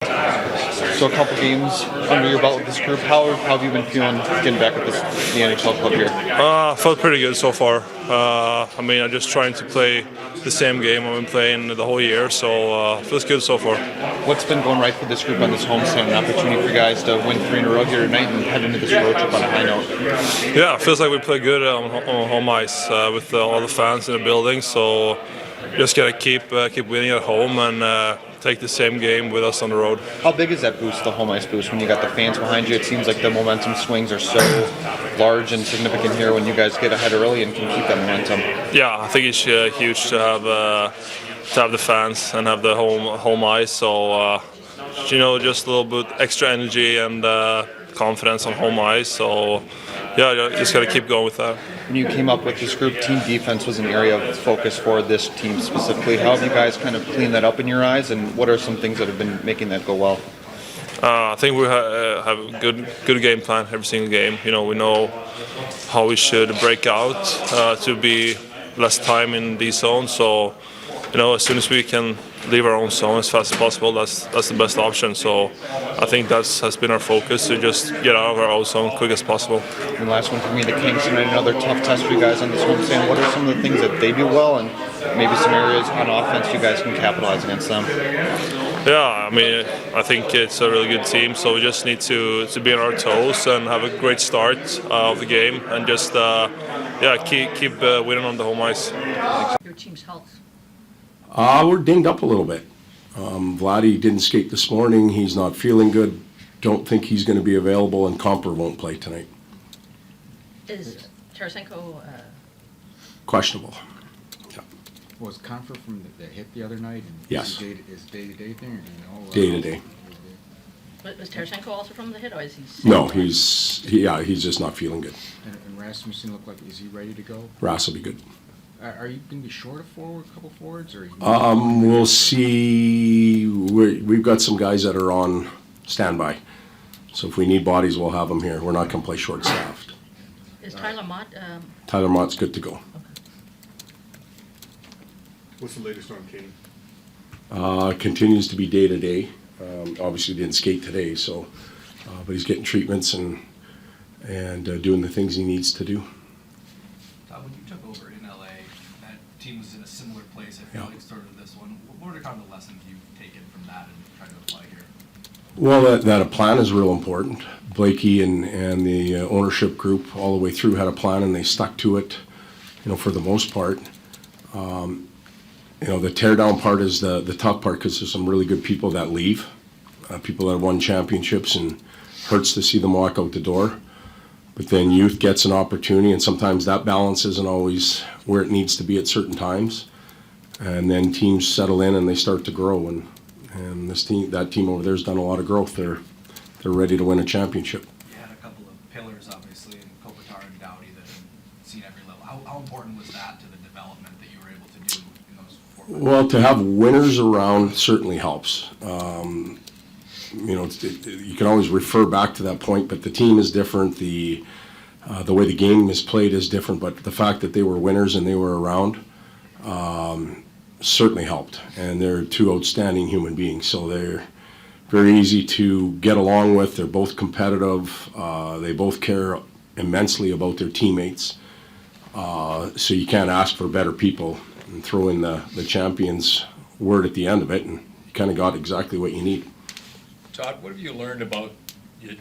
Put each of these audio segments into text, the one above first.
So a couple games under your belt with this group. How have you been feeling getting back at the NHL club here? I felt pretty good so far. I'm just trying to play the same game I've been playing the whole year, so feels good so far. What's been going right for this group on this homestand? An opportunity for you guys to win 3 in a row here tonight and head into this road trip on a high note. Yeah, it feels like we play good on home ice with all the fans in the building, so just gotta keep winning at home and take the same game with us on the road. How big is that boost, the home ice boost, when you got the fans behind you? It seems like the momentum swings are so large and significant here when you guys get ahead early and can keep that momentum. Yeah, I think it's huge to have the fans and have the home ice. So just a little bit extra energy and confidence on home ice. So yeah, just gotta keep going with that. When you came up with this group, team defense was an area of focus for this team specifically. How have you guys kind of cleaned that up in your eyes, and what are some things that have been making that go well? I think we have a good game plan every single game. We know how we should break out to be less time in these zones. So, as soon as we can leave our own zone as fast as possible, that's the best option. So I think that has been our focus, to just get out of our own zone quick as possible. And last one for me, the Kings tonight, another tough test for you guys on this homestand. What are some of the things that they do well, and maybe some areas on offense you guys can capitalize against them? Yeah, I think it's a really good team, so we just need to be on our toes and have a great start of the game, and just keep winning on the home ice. Your team's health. We're dinged up a little bit. Vladdy didn't skate this morning. He's not feeling good. Don't think he's going to be available, and Comper won't play tonight. Is Tarasenko Questionable. Yeah. Was Comfer from the hit the other night? And Yes. Is day-to-day thing, or do you know? Day-to-day. was Tarasenko also from the hit, or is he sick? No, he's just not feeling good. And Rasmussen look like, is he ready to go? Rass will be good. Are you going to be short a couple forwards, or? We'll see. We've got some guys that are on standby. So if we need bodies, we'll have them here. We're not going to play short-staffed. Is Tyler Mott? Tyler Mott's good to go. What's the latest on Kane? Continues to be day-to-day. Obviously didn't skate today, so but he's getting treatments and doing the things he needs to do. Todd, when you took over in LA, that team was in a similar place. I feel like started this one. What are kind of the lessons you've taken from that and tried to apply here? Well, that a plan is real important. Blakey and the ownership group all the way through had a plan, and they stuck to it, for the most part. The tear down part is the tough part, because there's some really good people that leave, people that have won championships, and hurts to see them walk out the door. But then youth gets an opportunity, and sometimes that balance isn't always where it needs to be at certain times. And then teams settle in and they start to grow, and that team over there has done a lot of growth. They're ready to win a championship. You had a couple of pillars, obviously, in Kopitar and Doughty that have seen every level. How important was that to the development that you were able to do in those 4 months? Well, to have winners around certainly helps. You can always refer back to that point, but the team is different. The way the game is played is different, but the fact that they were winners and they were around certainly helped. And they're 2 outstanding human beings, so they're very easy to get along with. They're both competitive. They both care immensely about their teammates. So you can't ask for better people, and throw in the champions word at the end of it, and you kind of got exactly what you need. Todd, what have you learned about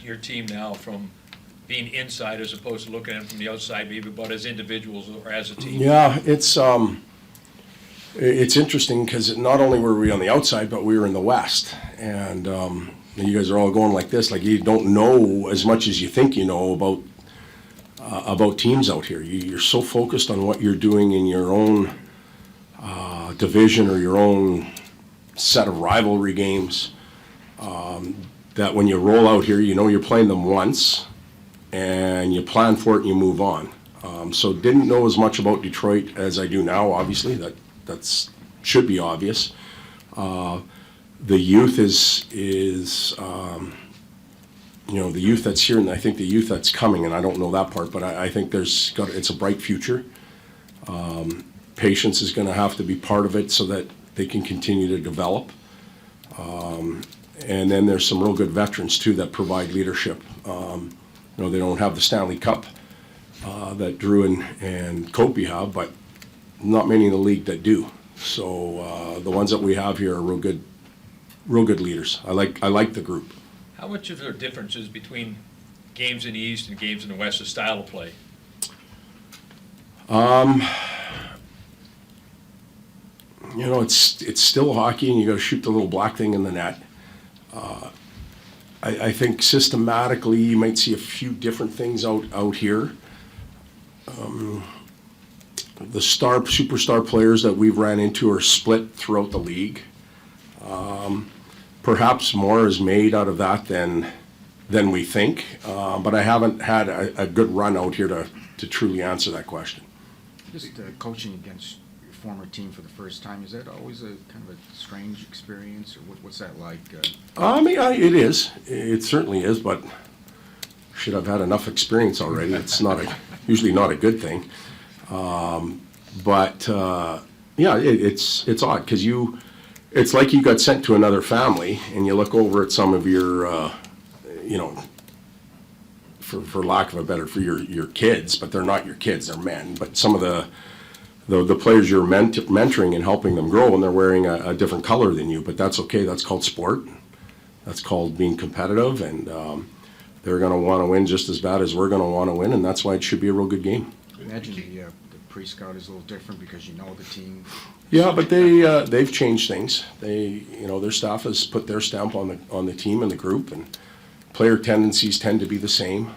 your team now from being inside as opposed to looking at it from the outside, maybe about as individuals or as a team? Yeah, it's interesting, because not only were we on the outside, but we were in the West. And you guys are all going like this, like you don't know as much as you think you know about teams out here. You're so focused on what you're doing in your own division or your own set of rivalry games, that when you roll out here, you're playing them once, and you plan for it and you move on. So didn't know as much about Detroit as I do now, obviously. That's should be obvious. The youth is the youth that's here, and I think the youth that's coming, and I don't know that part, but I think it's a bright future. Patience is going to have to be part of it so that they can continue to develop. And then there's some real good veterans too that provide leadership. They don't have the Stanley Cup that Drew and Kopi have, but not many in the league that do. So the ones that we have here are real good leaders. I like the group. How much of there are differences between games in the East and games in the West, the style of play? It's still hockey, and you got to shoot the little black thing in the net. I think systematically you might see a few different things out here. The superstar players that we've ran into are split throughout the league. Perhaps more is made out of that than we think, but I haven't had a good run out here to truly answer that question. Just coaching against your former team for the first time, is that always a kind of a strange experience, or what's that like? It is. It certainly is, but should have had enough experience already. It's usually not a good thing. It's odd because it's like you got sent to another family, and you look over at some of your, for lack of a better, for your kids, but they're not your kids, they're men. But some of the players you're mentoring and helping them grow, and they're wearing a different color than you, but that's okay. That's called sport. That's called being competitive, and they're going to want to win just as bad as we're going to want to win, and that's why it should be a real good game. I imagine the pre-scout is a little different because you know the team. Yeah, but they've changed things. Their staff has put their stamp on the team and the group, and player tendencies tend to be the same.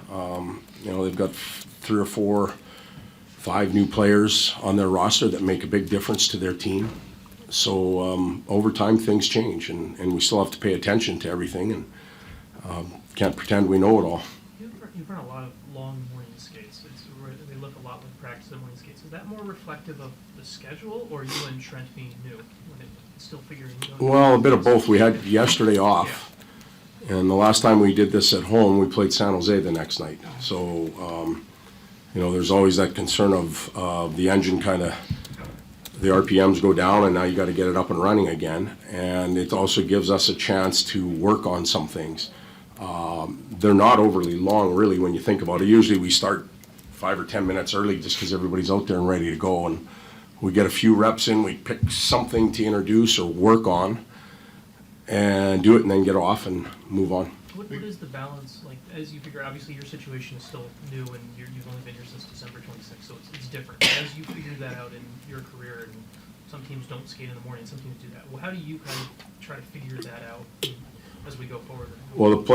They've got 3 or 4, 5 new players on their roster that make a big difference to their team. So over time, things change, and we still have to pay attention to everything, and can't pretend we know it all. You've run a lot of long morning skates. They look a lot like practice and morning skates. Is that more reflective of the schedule, or you and Trent being new, when it's still figuring out? Well, a bit of both. We had yesterday off, and the last time we did this at home, we played San Jose the next night. So, there's always that concern of the engine kind of, the RPMs go down, and now you got to get it up and running again. And it also gives us a chance to work on some things. They're not overly long, really, when you think about it. Usually we start 5 or 10 minutes early just because everybody's out there and ready to go. And we get a few reps in, we pick something to introduce or work on and do it, and then get off and move on. What is the balance, like, as you figure, obviously your situation is still new and you've only been here since December 26th, so it's different. As you figure that out in your career, and some teams don't skate in the morning, some teams do that, well, how do you kind of try to figure that out as we go forward? Well,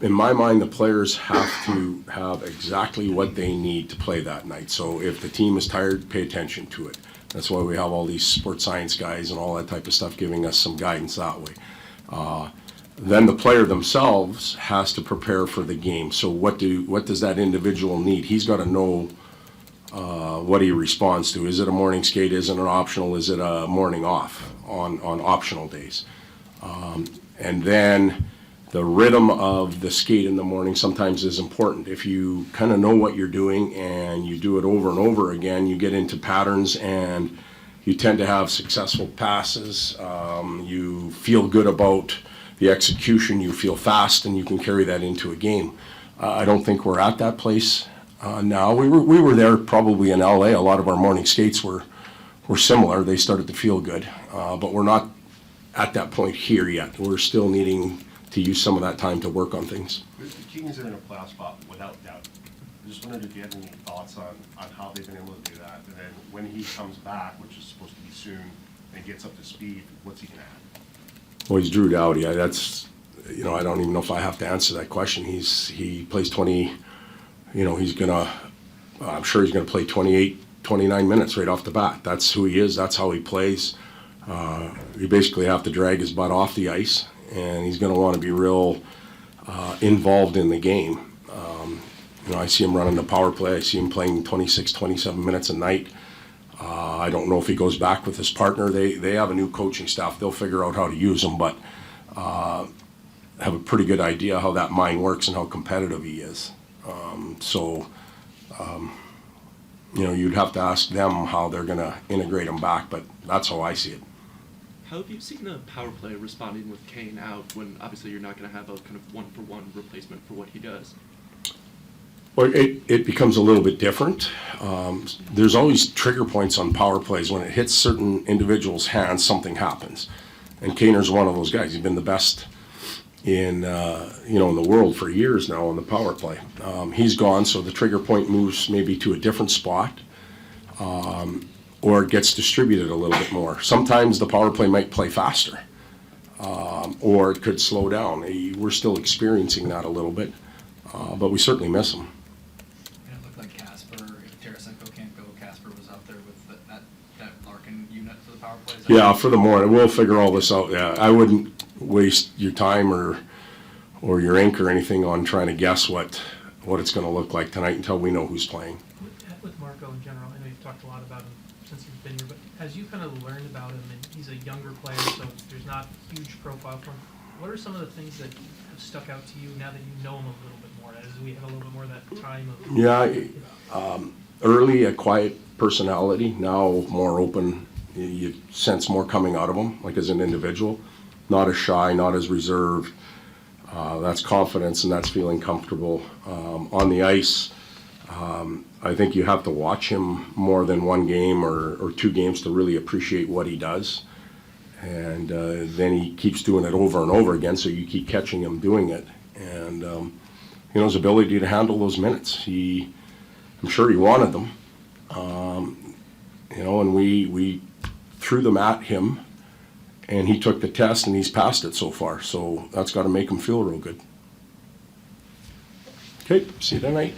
in my mind, the players have to have exactly what they need to play that night. So if the team is tired, pay attention to it. That's why we have all these sports science guys and all that type of stuff giving us some guidance that way. Then the player themselves has to prepare for the game. So what does that individual need? He's got to know what he responds to. Is it a morning skate? Is it an optional? Is it a morning off on optional days? And then the rhythm of the skate in the morning sometimes is important. If you kind of know what you're doing and you do it over and over again, you get into patterns and you tend to have successful passes. You feel good about the execution, you feel fast, and you can carry that into a game. I don't think we're at that place now. We were there probably in LA. A lot of our morning skates were similar. They started to feel good, but we're not at that point here yet. We're still needing to use some of that time to work on things. The Kings are in a playoff spot without doubt. I just wondered if you had any thoughts on how they've been able to do that, and then when he comes back, which is supposed to be soon, and gets up to speed, what's he going to add? Well, he's Drew Dowdy. I don't even know if I have to answer that question. He plays 20, I'm sure he's going to play 28, 29 minutes right off the bat. That's who he is. That's how he plays. You basically have to drag his butt off the ice, and he's going to want to be real involved in the game. I see him running the power play. I see him playing 26, 27 minutes a night. I don't know if he goes back with his partner. They have a new coaching staff. They'll figure out how to use him, but have a pretty good idea how that mind works and how competitive he is. You'd have to ask them how they're going to integrate him back, but that's how I see it. how have you seen the power play responding with Kane out when obviously you're not going to have a kind of one-for-one replacement for what he does? Well, it becomes a little bit different. There's always trigger points on power plays. When it hits certain individuals' hands, something happens. And Kaner's one of those guys. He's been the best in in the world for years now on the power play. He's gone, so the trigger point moves maybe to a different spot, or it gets distributed a little bit more. Sometimes the power play might play faster, or it could slow down. We're still experiencing that a little bit, but we certainly miss him. And it looked like Casper, if Tarasenko can't go, Casper was out there with that Larkin unit for the power play. Is that Yeah, right? for the morning, we'll figure all this out. Yeah, I wouldn't waste your time or your ink or anything on trying to guess what it's going to look like tonight until we know who's playing. With Marco in general, I know you've talked a lot about him since he's been here, but as you kind of learned about him, and he's a younger player, so there's not a huge profile for him, what are some of the things that have stuck out to you now that you know him a little bit more, as we have a little bit more of that time of... Yeah, early a quiet personality, now more open. You sense more coming out of him, like as an individual. Not as shy, not as reserved. That's confidence and that's feeling comfortable. On the ice, I think you have to watch him more than one game or two games to really appreciate what he does. And then he keeps doing it over and over again, so you keep catching him doing it. And his ability to handle those minutes. I'm sure he wanted them. And we threw them at him, and he took the test, and he's passed it so far. So that's got to make him feel real good. Okay, see you tonight.